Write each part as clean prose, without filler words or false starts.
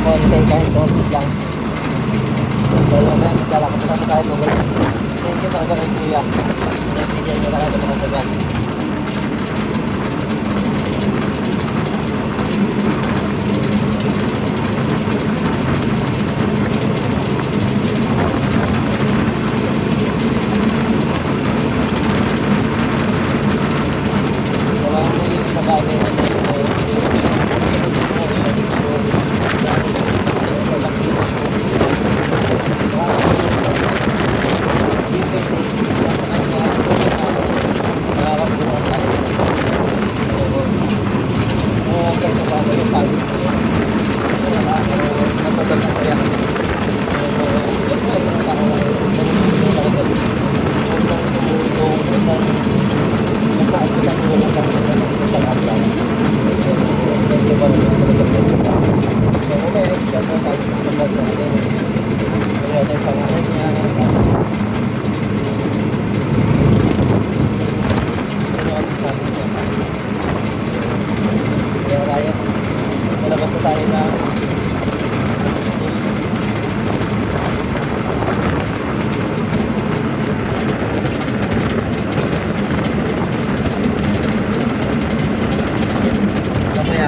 konti, kahit konti lang. Dahil naman, maglalakad naman tayo pabalik. Thank you talaga kay Kuya. Nagbigyan niyo talaga ng mga sagan.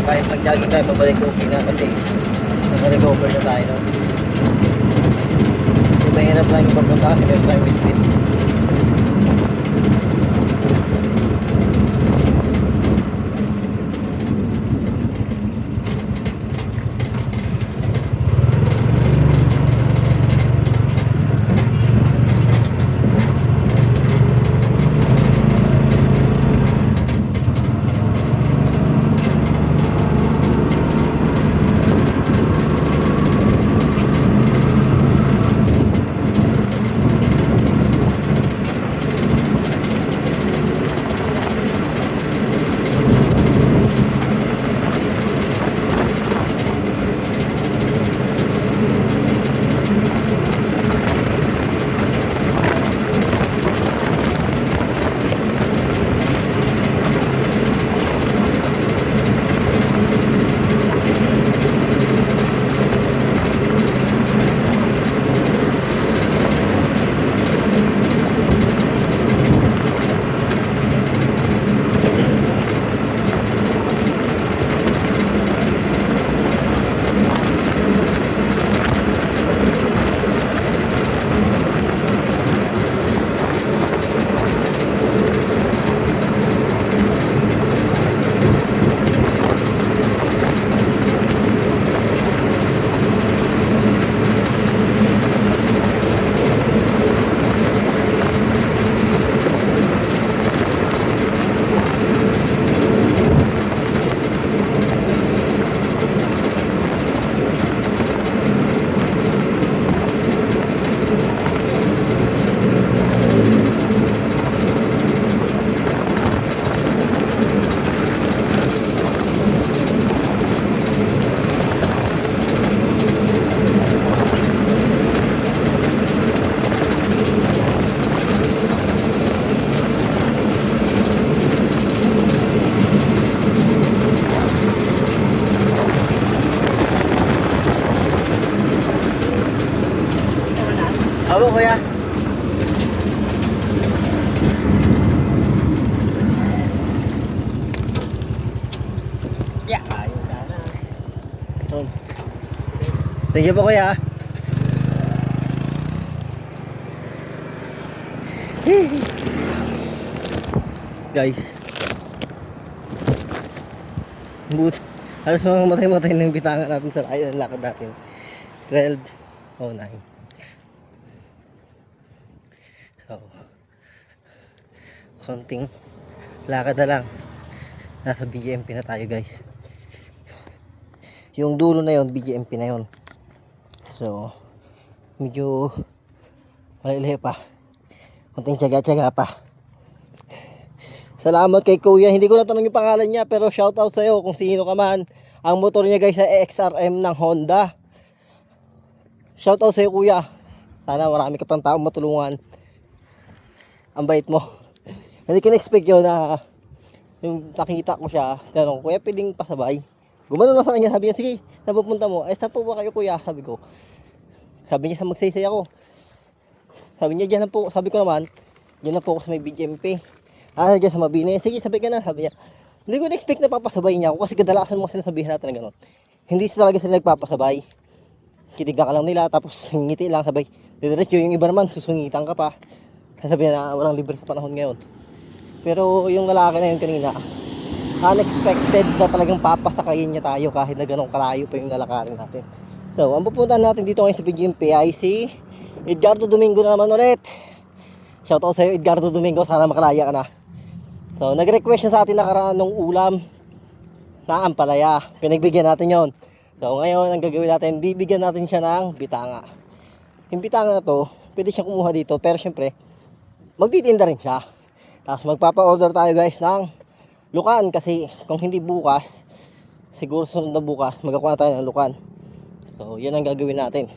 Kahit mag-jogging tayo, pabalik okay na kasi nag-recover na tayo, no? Mahirap lang yung pagpunta kasi meron tayong bitbit. Abo kuya. Yeah. Ayun sana. Thank you po kuya. Guys. Halos mga matay-matay ng bitangan natin sa ayun ang lakad natin. 12:09. So, konting lakad na lang. Nasa BGMP na tayo guys. Yung dulo na yon BGMP na yon. So, medyo malilihi pa. Konting tiyaga-tiyaga pa. Salamat kay Kuya. Hindi ko natanong yung pangalan niya pero shoutout sa iyo kung sino ka man. Ang motor niya guys ay XRM ng Honda. Shoutout sa iyo Kuya. Sana marami ka pang taong matulungan. Ang bait mo. Hindi ko na-expect yun na yung nakita ko siya. Tanong, Kuya pwedeng pasabay? Gumano na sa kanya, sabi niya, sige, saan pupunta mo? Ay, saan po ba kayo kuya? Sabi ko. Sabi niya, sa Magsaysay ako. Sabi niya, dyan na po. Sabi ko naman, dyan na po ako sa may BGMP. Dyan sa Mabini. Sige, sabi ka na. Sabi niya, hindi ko na-expect na papasabay niya ako kasi kadalasan mo sinasabihin natin na gano'n. Hindi talaga sila nagpapasabay. Kitigan ka lang nila, tapos ngiti lang, sabay. Diretso yung iba naman, susungitan ka pa. Sasabihin na walang libre sa panahon ngayon. Pero yung lalaki na yun kanina, unexpected na talagang papasakayin niya tayo kahit na ganun kalayo pa yung lalakarin natin. So, ang pupuntahan natin dito ngayon sa BGMP ay si Edgardo Domingo na naman ulit. Shoutout sa iyo Edgardo Domingo, sana makalaya ka na. So, nag-request siya sa atin nakaraan ng ulam na ampalaya. Pinagbigyan natin yon. So, ngayon ang gagawin natin, bibigyan natin siya ng bitanga. Yung bitanga na to, pwede siyang kumuha dito, pero syempre, magtitinda rin siya. Tapos magpapa-order tayo guys ng lukan kasi kung hindi bukas, siguro sunod na bukas, magkakuha tayo ng lukan. So, yan ang gagawin natin.